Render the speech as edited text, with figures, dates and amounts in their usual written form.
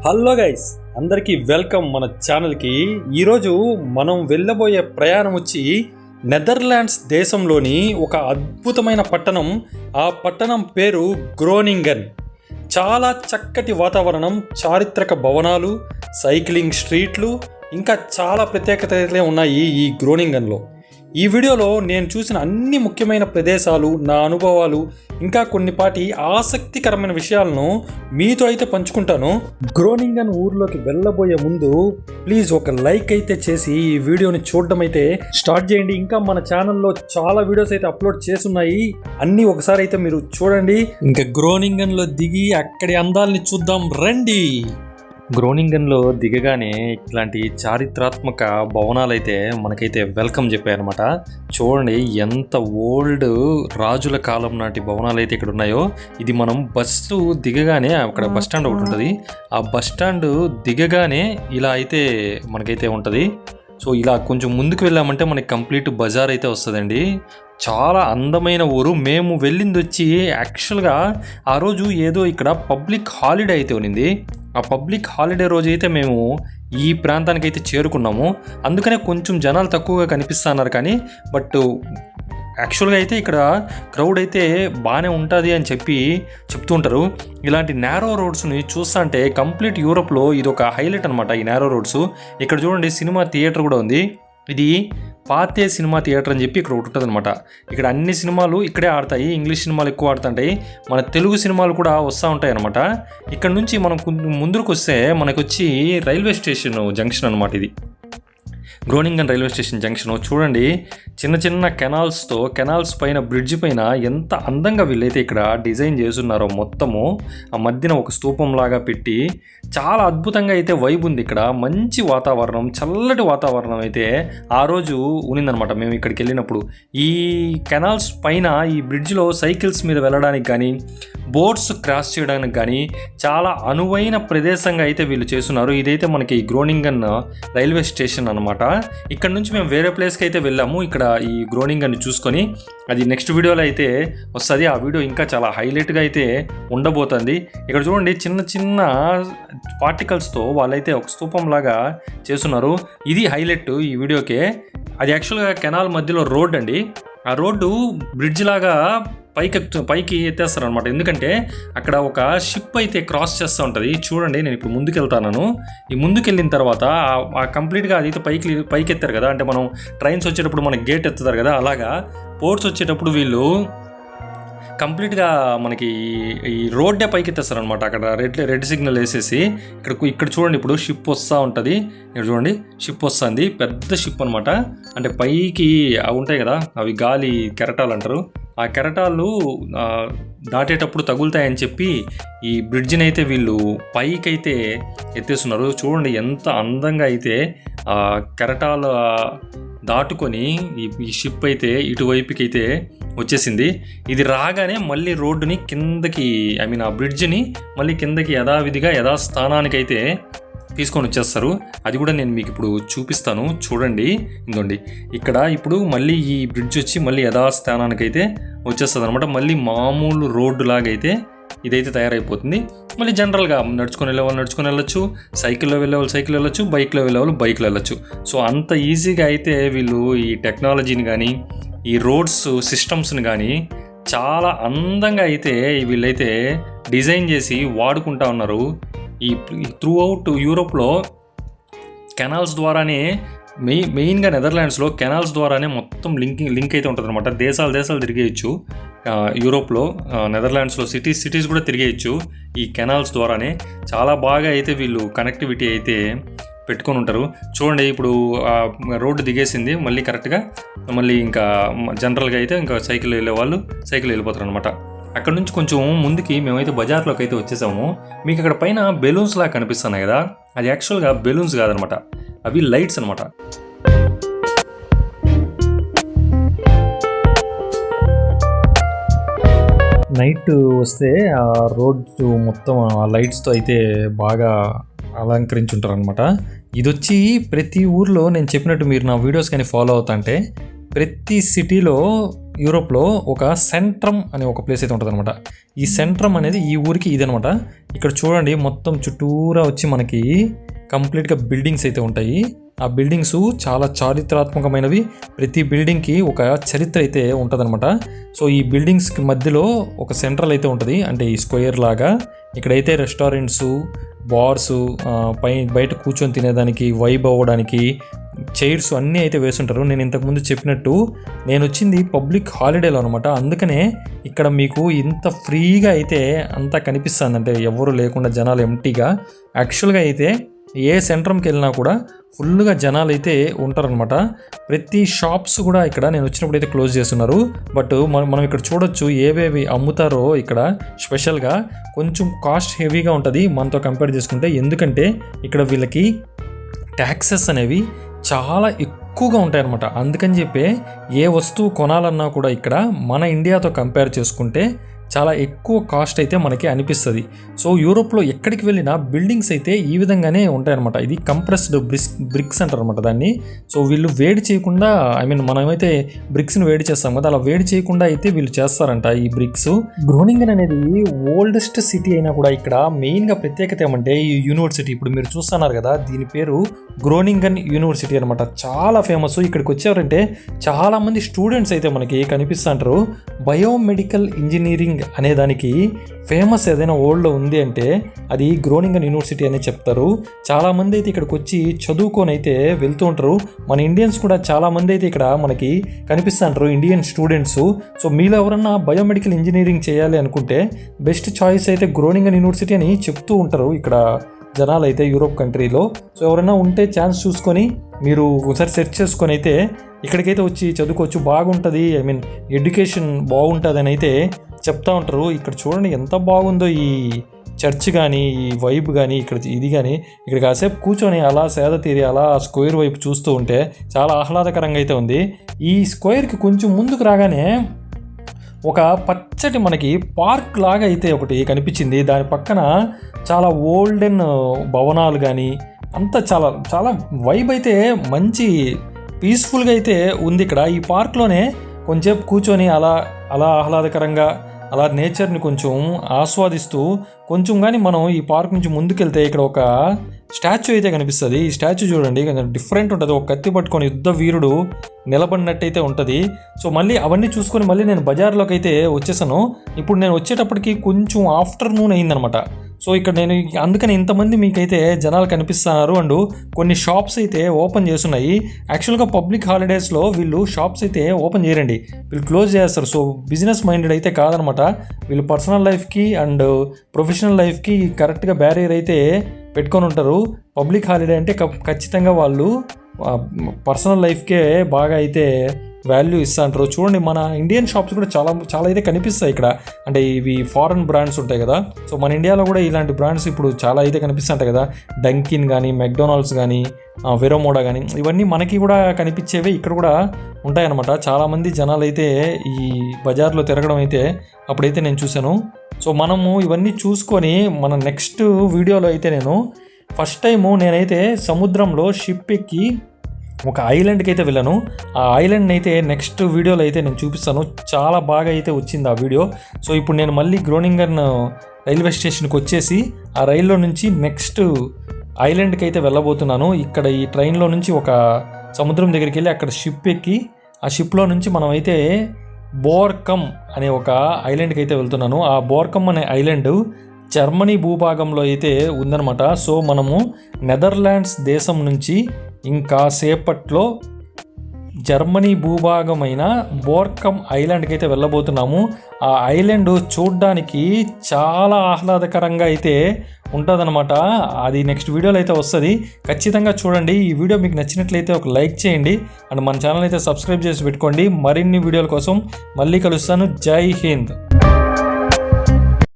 Hello guys, అందరికీ welcome మన ఛానల్కి. ఈరోజు మనం వెళ్ళబోయే ప్రయాణం వచ్చి నెదర్లాండ్స్ దేశంలోని ఒక అద్భుతమైన పట్టణం. ఆ పట్టణం పేరు గ్రోనింగన్. చాలా చక్కటి వాతావరణం, చారిత్రక భవనాలు, సైక్లింగ్ స్ట్రీట్లు, ఇంకా చాలా ప్రత్యేకతలే ఉన్నాయి ఈ గ్రోనింగన్లో. ఈ వీడియోలో నేను చూసిన అన్ని ముఖ్యమైన ప్రదేశాలు, నా అనుభవాలు, ఇంకా కొన్నిపాటి ఆసక్తికరమైన విషయాలను మీతో అయితే పంచుకుంటాను. గ్రోనింగన్ ఊర్లోకి వెళ్ళబోయే ముందు ప్లీజ్ ఒక లైక్ అయితే చేసి ఈ వీడియోని చూడడం అయితే స్టార్ట్ చేయండి. ఇంకా మన ఛానల్లో చాలా వీడియోస్ అయితే అప్లోడ్ చేస్తున్నాయి, అన్నీ ఒకసారి అయితే మీరు చూడండి. ఇంకా గ్రోనింగన్లో దిగి అక్కడి అందాలని చూద్దాం రండి. గ్రోనింగన్లో దిగగానే ఇట్లాంటి చారిత్రాత్మక భవనాలు అయితే మనకైతే వెల్కమ్ చెప్పాయన్నమాట. చూడండి ఎంత ఓల్డ్ రాజుల కాలం నాటి భవనాలు అయితే ఇక్కడ ఉన్నాయో. ఇది మనం బస్సు దిగగానే అక్కడ బస్ స్టాండ్ ఒకటి ఉంటుంది. ఆ బస్ స్టాండ్ దిగగానే ఇలా అయితే మనకైతే ఉంటుంది. సో ఇలా కొంచెం ముందుకు వెళ్ళామంటే మనకి కంప్లీట్ బజార్ అయితే వస్తుందండి. చాలా అందమైన ఊరు. మేము వెళ్ళింది వచ్చి యాక్చువల్గా ఆ రోజు ఏదో ఇక్కడ పబ్లిక్ హాలిడే అయితే ఉన్నింది. ఆ పబ్లిక్ హాలిడే రోజు అయితే మేము ఈ ప్రాంతానికి అయితే చేరుకున్నాము. అందుకనే కొంచెం జనాలు తక్కువగా కనిపిస్తున్నారు. కానీ బట్ యాక్చువల్గా అయితే ఇక్కడ క్రౌడ్ అయితే బాగానే ఉంటుంది అని చెప్తూ ఉంటారు. ఇలాంటి నేరో రోడ్స్ని చూస్తుంటే కంప్లీట్ యూరోప్లో ఇది ఒక హైలైట్ అనమాట. ఈ నేరో రోడ్స్ ఇక్కడ చూడండి, సినిమా థియేటర్ కూడా ఉంది. ఇది పాతే సినిమా థియేటర్ అని చెప్పి ఇక్కడ ఒకటి ఉంటుంది అనమాట. ఇక్కడ అన్ని సినిమాలు ఇక్కడే ఆడతాయి. ఇంగ్లీష్ సినిమాలు ఎక్కువ ఆడుతుంటాయి, మన తెలుగు సినిమాలు కూడా వస్తూ ఉంటాయి అనమాట. ఇక్కడ నుంచి మనం ముందుకు వస్తే మనకు వచ్చి రైల్వే స్టేషన్ జంక్షన్ అనమాట. ఇది గ్రోనింగన్ రైల్వే స్టేషన్ జంక్షన్. చూడండి చిన్న చిన్న కెనాల్స్ పైన బ్రిడ్జ్ పైన ఎంత అందంగా వీళ్ళైతే ఇక్కడ డిజైన్ చేస్తున్నారో. మొత్తము ఆ మధ్యన ఒక స్తూపం లాగా పెట్టి చాలా అద్భుతంగా అయితే వైబ్ ఉంది ఇక్కడ. మంచి వాతావరణం, చల్లటి వాతావరణం అయితే ఆ రోజు ఉన్నిందనమాట మేము ఇక్కడికి వెళ్ళినప్పుడు. ఈ కెనాల్స్ పైన ఈ బ్రిడ్జ్లో సైకిల్స్ మీద వెళ్ళడానికి కానీ, బోట్స్ క్రాస్ చేయడానికి కానీ చాలా అనువైన ప్రదేశంగా అయితే వీళ్ళు చేస్తున్నారు. ఇదైతే మనకి గ్రోనింగన్ రైల్వే స్టేషన్ అనమాట. ఇక్కడ నుంచి మేము వేరే ప్లేస్కి అయితే వెళ్ళాము. ఇక్కడ ఈ గ్రోనింగన్ని చూసుకొని అది నెక్స్ట్ వీడియోలో అయితే వస్తుంది. ఆ వీడియో ఇంకా చాలా హైలైట్గా అయితే ఉండబోతుంది. ఇక్కడ చూడండి చిన్న చిన్న పార్టికల్స్తో వాళ్ళైతే ఒక స్తూపం లాగా చేస్తున్నారు. ఇది హైలైట్ ఈ వీడియోకే. అది యాక్చువల్గా కెనాల్ మధ్యలో రోడ్ అండి. ఆ రోడ్డు బ్రిడ్జ్ లాగా పైకి ఎత్తేస్తారు అనమాట. ఎందుకంటే అక్కడ ఒక షిప్ అయితే క్రాస్ చేస్తూ ఉంటుంది. చూడండి నేను ఇప్పుడు ముందుకు వెళ్తాను. ఈ ముందుకు వెళ్ళిన తర్వాత కంప్లీట్గా అది అయితే పైకి ఎత్తారు కదా. అంటే మనం ట్రైన్స్ వచ్చేటప్పుడు మనకి గేట్ ఎత్తుతారు కదా, అలాగా పోర్ట్స్ వచ్చేటప్పుడు వీళ్ళు కంప్లీట్గా మనకి ఈ రోడ్డే పైకి ఎత్తేస్తారు అనమాట. అక్కడ రెడ్ సిగ్నల్ వేసేసి ఇక్కడ చూడండి ఇప్పుడు షిప్ వస్తూ ఉంటుంది. ఇక్కడ చూడండి షిప్ వస్తుంది, పెద్ద షిప్ అనమాట. అంటే పైకి అవి ఉంటాయి కదా, అవి గాలి కెరటాలు అంటారు. ఆ కెరటాలు దాటేటప్పుడు తగులుతాయని చెప్పి ఈ బ్రిడ్జిని అయితే వీళ్ళు పైకి అయితే ఎత్తేస్తున్నారు. చూడండి ఎంత అందంగా అయితే ఆ కెరటాలు దాటుకొని ఈ షిప్ అయితే ఇటువైపుకి అయితే వచ్చేసింది. ఇది రాగానే మళ్ళీ రోడ్డుని కిందకి, ఆ బ్రిడ్జిని మళ్ళీ కిందకి యథావిధిగా యథాస్థానానికి అయితే తీసుకొని వచ్చేస్తారు. అది కూడా నేను మీకు ఇప్పుడు చూపిస్తాను. చూడండి ఇంకోండి, ఇక్కడ ఇప్పుడు మళ్ళీ ఈ బ్రిడ్జ్ వచ్చి మళ్ళీ యథాస్థానానికి అయితే వచ్చేస్తుంది అనమాట. మళ్ళీ మామూలు రోడ్డు లాగైతే ఇదైతే తయారైపోతుంది. మళ్ళీ జనరల్గా నడుచుకొని వెళ్ళేవాళ్ళు నడుచుకొని వెళ్ళొచ్చు, సైకిల్లో వెళ్ళేవాళ్ళు సైకిల్ వెళ్ళొచ్చు, బైక్లో వెళ్ళేవాళ్ళు బైక్లో వెళ్ళొచ్చు. సో అంత ఈజీగా అయితే వీళ్ళు ఈ టెక్నాలజీని కానీ, ఈ రోడ్స్ సిస్టమ్స్ని కానీ చాలా అందంగా అయితే వీళ్ళైతే డిజైన్ చేసి వాడుకుంటా ఉన్నారు. ఈ త్రూ అవుట్ యూరోప్లో కెనాల్స్ ద్వారానే మెయిన్గా నెదర్లాండ్స్లో కెనాల్స్ ద్వారానే మొత్తం లింక్ అయితే ఉంటుంది అనమాట. దేశాలు తిరిగేయచ్చు యూరోప్లో. నెదర్లాండ్స్లో సిటీస్ కూడా తిరిగేయచ్చు ఈ కెనాల్స్ ద్వారానే. చాలా బాగా అయితే వీళ్ళు కనెక్టివిటీ అయితే పెట్టుకొని ఉంటారు. చూడండి ఇప్పుడు రోడ్డు దిగేసింది, మళ్ళీ కరెక్ట్గా మళ్ళీ ఇంకా జనరల్గా అయితే ఇంకా సైకిల్ వెళ్ళేవాళ్ళు సైకిల్ వెళ్ళిపోతారు అనమాట. అక్కడ నుంచి కొంచెం ముందుకి మేమైతే బజార్లోకి అయితే వచ్చేసాము. మీకు అక్కడ పైన బెలూన్స్ లాగా కనిపిస్తున్నాయి కదా, అది యాక్చువల్గా బెలూన్స్ కాదనమాట, అవి లైట్స్ అనమాట. నైట్ వస్తే ఆ రోడ్డు మొత్తం ఆ లైట్స్తో అయితే బాగా అలంకరించుంటారు అనమాట. ఇది వచ్చి ప్రతి ఊర్లో నేను చెప్పినట్టు మీరు నా వీడియోస్ కానీ ఫాలో అవుతా అంటే ప్రతి సిటీలో యూరోప్లో ఒక సెంట్రమ్ అనే ఒక ప్లేస్ అయితే ఉంటుంది అనమాట. ఈ సెంట్రమ్ అనేది ఈ ఊరికి ఇదనమాట. ఇక్కడ చూడండి మొత్తం చుట్టూరా వచ్చి మనకి కంప్లీట్గా బిల్డింగ్స్ అయితే ఉంటాయి. ఆ బిల్డింగ్స్ చాలా చారిత్రాత్మకమైనవి. ప్రతి బిల్డింగ్కి ఒక చరిత్ర అయితే ఉంటుందన్నమాట. సో ఈ బిల్డింగ్స్కి మధ్యలో ఒక సెంట్రల్ అయితే ఉంటుంది, అంటే ఈ స్క్వేర్ లాగా. ఇక్కడైతే రెస్టారెంట్స్, బార్స్, బయట కూర్చొని తినేదానికి, వైబ్ అవ్వడానికి చైర్స్ అన్నీ అయితే వేసుంటారు. నేను ఇంతకుముందు చెప్పినట్టు నేను వచ్చింది పబ్లిక్ హాలిడేలో అనమాట. అందుకనే ఇక్కడ మీకు ఇంత ఫ్రీగా అయితే అంతా కనిపిస్తుంది, అంటే ఎవరు లేకుండా జనాలు ఎంటీగా. యాక్చువల్గా అయితే ఏ సెంట్రమ్కి వెళ్ళినా కూడా ఫుల్గా జనాలు అయితే ఉంటారనమాట. ప్రతి షాప్స్ కూడా ఇక్కడ నేను వచ్చినప్పుడు అయితే క్లోజ్ చేస్తున్నారు. బట్ మనం ఇక్కడ చూడొచ్చు ఏవేవి అమ్ముతారో ఇక్కడ స్పెషల్గా. కొంచెం కాస్ట్ హెవీగా ఉంటుంది మనతో కంపేర్ చేసుకుంటే, ఎందుకంటే ఇక్కడ వీళ్ళకి ట్యాక్సెస్ అనేవి చాలా ఎక్కువగా ఉంటాయన్నమాట. అందుకని చెప్పి ఏ వస్తువు కొనాలన్నా కూడా ఇక్కడ మన ఇండియాతో కంపేర్ చేసుకుంటే చాలా ఎక్కువ కాస్ట్ అయితే మనకి అనిపిస్తుంది. సో యూరోప్లో ఎక్కడికి వెళ్ళినా బిల్డింగ్స్ అయితే ఈ విధంగానే ఉంటాయన్నమాట. ఇది కంప్రెస్డ్ బ్రిక్స్ అంటారు అనమాట దాన్ని. సో వీళ్ళు వేడి చేయకుండా, మనమైతే బ్రిక్స్ని వేడి చేస్తాం కదా, అలా వేడి చేయకుండా అయితే వీళ్ళు చేస్తారంట ఈ బ్రిక్స్. గ్రోనింగన్ అనేది ఓల్డెస్ట్ సిటీ అయినా కూడా ఇక్కడ మెయిన్గా ప్రత్యేకత ఏమంటే ఈ యూనివర్సిటీ. ఇప్పుడు మీరు చూస్తున్నారు కదా, దీని పేరు గ్రోనింగన్ యూనివర్సిటీ అనమాట. చాలా ఫేమస్. ఇక్కడికి వచ్చారంటే చాలామంది స్టూడెంట్స్ అయితే మనకి కనిపిస్తుంటారు. బయోమెడికల్ ఇంజనీరింగ్ అనేదానికి ఫేమస్ ఏదైనా వరల్డ్లో ఉంది అంటే అది గ్రోనింగన్ యూనివర్సిటీ అని చెప్తారు. చాలామంది అయితే ఇక్కడికి వచ్చి చదువుకొని అయితే వెళ్తూ ఉంటారు. మన ఇండియన్స్ కూడా చాలామంది అయితే ఇక్కడ మనకి కనిపిస్తుంటారు, ఇండియన్ స్టూడెంట్స్. సో మీలో ఎవరన్నా బయోమెడికల్ ఇంజనీరింగ్ చేయాలి అనుకుంటే బెస్ట్ చాయిస్ అయితే గ్రోనింగన్ యూనివర్సిటీ అని చెప్తూ ఉంటారు ఇక్కడ జనాలు అయితే యూరోప్ కంట్రీలో. సో ఎవరైనా ఉంటే ఛాన్స్ చూసుకొని మీరు ఒకసారి సెర్చ్ చేసుకొని అయితే ఇక్కడికైతే వచ్చి చదువుకోవచ్చు. బాగుంటుంది, ఎడ్యుకేషన్ బాగుంటుంది అని అయితే చెప్తా ఉంటారు. ఇక్కడ చూడండి ఎంత బాగుందో ఈ చర్చ్ కానీ, ఈ వైబ్ కానీ, ఇక్కడ ఇది కానీ. ఇక్కడ కాసేపు కూర్చొని అలా సేద తీరి అలా స్క్వేర్ వైపు చూస్తూ ఉంటే చాలా ఆహ్లాదకరంగా అయితే ఉంది. ఈ స్క్వేర్కి కొంచెం ముందుకు రాగానే ఒక పచ్చటి మనకి పార్క్ లాగా అయితే ఒకటి కనిపించింది. దాని పక్కన చాలా ఓల్డెన్ భవనాలు కానీ అంతా చాలా చాలా వైబ్ అయితే మంచి పీస్ఫుల్గా అయితే ఉంది ఇక్కడ. ఈ పార్క్లోనే కొంచెంసేపు కూర్చొని అలా అలా ఆహ్లాదకరంగా అలా నేచర్ని కొంచెం ఆస్వాదిస్తూ కొంచెం కానీ మనం ఈ పార్క్ నుంచి ముందుకెళ్తే ఇక్కడ ఒక స్టాచ్యూ అయితే కనిపిస్తుంది. ఈ స్టాచ్యూ చూడండి కొంచెం డిఫరెంట్ ఉంటుంది. ఒక కత్తి పట్టుకొని యుద్ధ వీరుడు నిలబడినట్టయితే ఉంటుంది. సో మళ్ళీ అవన్నీ చూసుకొని మళ్ళీ నేను బజార్లోకి అయితే వచ్చేసాను. ఇప్పుడు నేను వచ్చేటప్పటికి కొంచెం ఆఫ్టర్నూన్ అయిందనమాట. సో ఇక్కడ నేను అందుకని ఇంతమంది మీకైతే జనాలు కనిపిస్తున్నారు. అండ్ కొన్ని షాప్స్ అయితే ఓపెన్ చేస్తున్నాయి. యాక్చువల్గా పబ్లిక్ హాలిడేస్లో వీళ్ళు షాప్స్ అయితే ఓపెన్ చేయరండి, వీళ్ళు క్లోజ్ చేస్తారు. సో బిజినెస్ మైండెడ్ అయితే కాదనమాట. వీళ్ళు పర్సనల్ లైఫ్కి అండ్ ప్రొఫెషనల్ లైఫ్కి కరెక్ట్గా బ్యారియర్ అయితే పెట్టుకొని ఉంటారు. పబ్లిక్ హాలిడే అంటే ఖచ్చితంగా వాళ్ళు పర్సనల్ లైఫ్కే బాగా అయితే వాల్యూ ఇస్తా అంటారు. చూడండి మన ఇండియన్ షాప్స్ కూడా చాలా చాలా అయితే కనిపిస్తాయి ఇక్కడ. అంటే ఇవి ఫారెన్ బ్రాండ్స్ ఉంటాయి కదా. సో మన ఇండియాలో కూడా ఇలాంటి బ్రాండ్స్ ఇప్పుడు చాలా అయితే కనిపిస్తుంటాయి కదా. డంకిన్ కానీ, మెక్డొనాల్డ్స్ కానీ, వెరోమోడా కానీ, ఇవన్నీ మనకి కూడా కనిపించేవి ఇక్కడ కూడా ఉంటాయన్నమాట. చాలామంది జనాలు అయితే ఈ బజార్లో తిరగడం అయితే అప్పుడైతే నేను చూశాను. సో మనము ఇవన్నీ చూసుకొని మన నెక్స్ట్ వీడియోలో అయితే నేను ఫస్ట్ టైము నేనైతే సముద్రంలో షిప్ ఎక్కి ఒక ఐలాండ్కి అయితే వెళ్ళాను. ఆ ఐలాండ్ అయితే నెక్స్ట్ వీడియోలో అయితే నేను చూపిస్తాను. చాలా బాగా అయితే వచ్చింది ఆ వీడియో. సో ఇప్పుడు నేను మళ్ళీ గ్రోనింగన్ రైల్వే స్టేషన్కి వచ్చేసి ఆ రైల్లో నుంచి నెక్స్ట్ ఐలాండ్కి అయితే వెళ్ళబోతున్నాను. ఇక్కడ ఈ ట్రైన్లో నుంచి ఒక సముద్రం దగ్గరికి వెళ్ళి అక్కడ షిప్ ఎక్కి ఆ షిప్లో నుంచి మనం అయితే బోర్కమ్ అనే ఒక ఐలాండ్కి అయితే వెళ్తున్నాను. ఆ బోర్కమ్ అనే ఐలాండ్ జర్మనీ భూభాగంలో అయితే ఉందన్నమాట. సో మనము నెదర్లాండ్స్ దేశం నుంచి ఇంకా సేపట్లో జర్మనీ భూభాగమైన బోర్కమ్ ఐలాండ్కి అయితే వెళ్ళబోతున్నాము. ఆ ఐలాండ్ చూడ్డానికి చాలా ఆహ్లాదకరంగా అయితే ఉంటుందన్నమాట. అది నెక్స్ట్ వీడియోలో అయితే వస్తుంది, ఖచ్చితంగా చూడండి. ఈ వీడియో మీకు నచ్చినట్లయితే ఒక లైక్ చేయండి అండ్ మన ఛానల్ అయితే సబ్స్క్రైబ్ చేసి పెట్టుకోండి. మరిన్ని వీడియోల కోసం మళ్ళీ కలుస్తాను. జై హింద్.